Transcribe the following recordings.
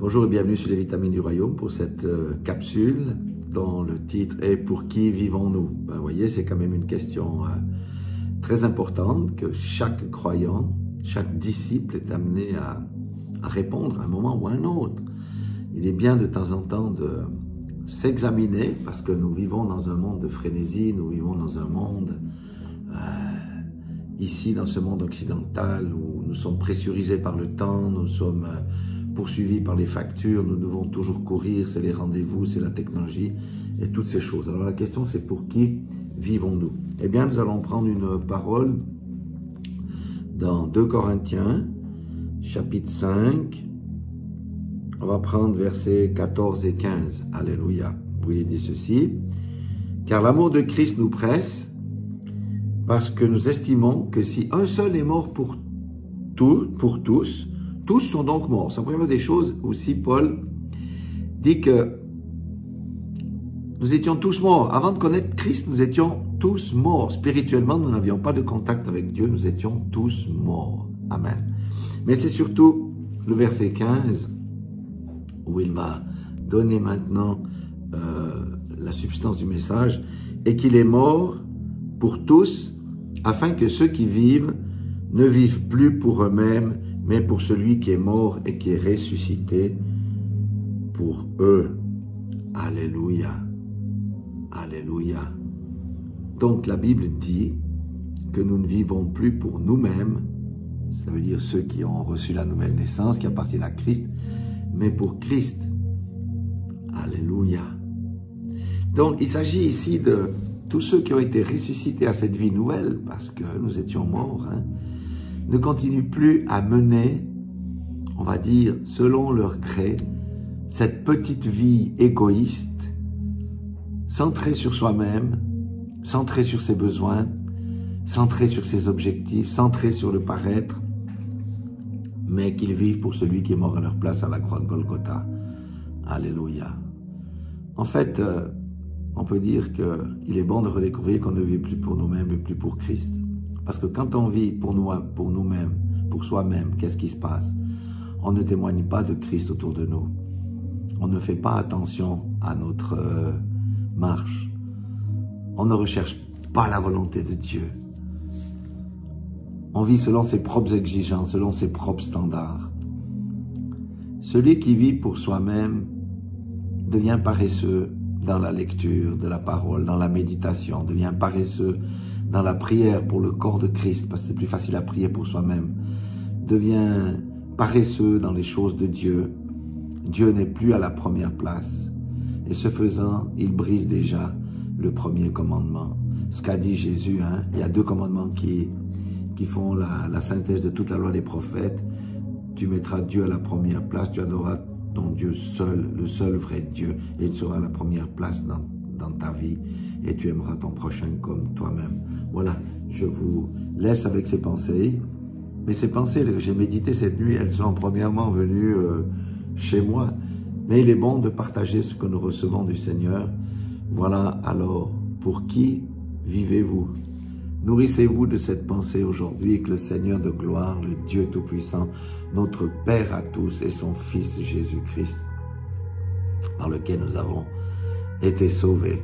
Bonjour et bienvenue sur les vitamines du royaume pour cette capsule dont le titre est « Pour qui vivons-nous » Vous voyez, c'est quand même une question très importante que chaque croyant, chaque disciple est amené à répondre à un moment ou à un autre. Il est bien de temps en temps de s'examiner parce que nous vivons dans un monde de frénésie, nous vivons dans un monde, ici dans ce monde occidental où nous sommes pressurisés par le temps, nous sommes poursuivis par les factures, nous devons toujours courir, c'est les rendez-vous, c'est la technologie et toutes ces choses. Alors la question c'est pour qui vivons-nous? Eh bien nous allons prendre une parole dans 2 Corinthiens, chapitre 5, on va prendre versets 14 et 15. Alléluia. Où il dit ceci. Car l'amour de Christ nous presse, parce que nous estimons que si un seul est mort pour tous, tous sont donc morts. C'est la première des choses aussi, Paul dit que nous étions tous morts. Avant de connaître Christ, nous étions tous morts. Spirituellement, nous n'avions pas de contact avec Dieu, nous étions tous morts. Amen. Mais c'est surtout le verset 15 où il va donner maintenant la substance du message, et qu'il est mort pour tous, afin que ceux qui vivent ne vivent plus pour eux-mêmes, mais pour celui qui est mort et qui est ressuscité pour eux. Alléluia. Alléluia. Donc la Bible dit que nous ne vivons plus pour nous-mêmes, ça veut dire ceux qui ont reçu la nouvelle naissance, qui appartiennent à Christ, mais pour Christ. Alléluia. Donc, il s'agit ici de tous ceux qui ont été ressuscités à cette vie nouvelle, parce que nous étions morts, ne continuent plus à mener, on va dire, selon leur gré, cette petite vie égoïste, centrée sur soi-même, centrée sur ses besoins, centrée sur ses objectifs, centrée sur le paraître, mais qu'ils vivent pour celui qui est mort à leur place à la croix de Golgotha. Alléluia. En fait, on peut dire qu'il est bon de redécouvrir qu'on ne vit plus pour nous-mêmes, mais plus pour Christ. Parce que quand on vit pour nous-mêmes, pour soi-même, qu'est-ce qui se passe? On ne témoigne pas de Christ autour de nous. On ne fait pas attention à notre marche. On ne recherche pas la volonté de Dieu. On vit selon ses propres exigences, selon ses propres standards. Celui qui vit pour soi-même devient paresseux dans la lecture de la parole, dans la méditation, devient paresseux dans la prière pour le corps de Christ, parce que c'est plus facile à prier pour soi-même, devient paresseux dans les choses de Dieu. Dieu n'est plus à la première place. Et ce faisant, il brise déjà le premier commandement. Ce qu'a dit Jésus, il y a 2 commandements qui font la synthèse de toute la loi des prophètes. Tu mettras Dieu à la première place, tu adoreras ton Dieu seul, le seul vrai Dieu, et il sera à la première place dans ta vie, et tu aimeras ton prochain comme toi-même. Voilà, je vous laisse avec ces pensées, mais ces pensées que j'ai méditées cette nuit, elles sont premièrement venues chez moi, mais il est bon de partager ce que nous recevons du Seigneur. Voilà, alors, pour qui vivez-vous? Nourrissez-vous de cette pensée aujourd'hui, et que le Seigneur de gloire, le Dieu Tout-Puissant, notre Père à tous et son Fils Jésus-Christ, par lequel nous avons été sauvés.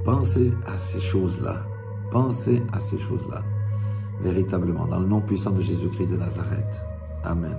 Pensez à ces choses-là. Pensez à ces choses-là. Véritablement, dans le nom puissant de Jésus-Christ de Nazareth. Amen.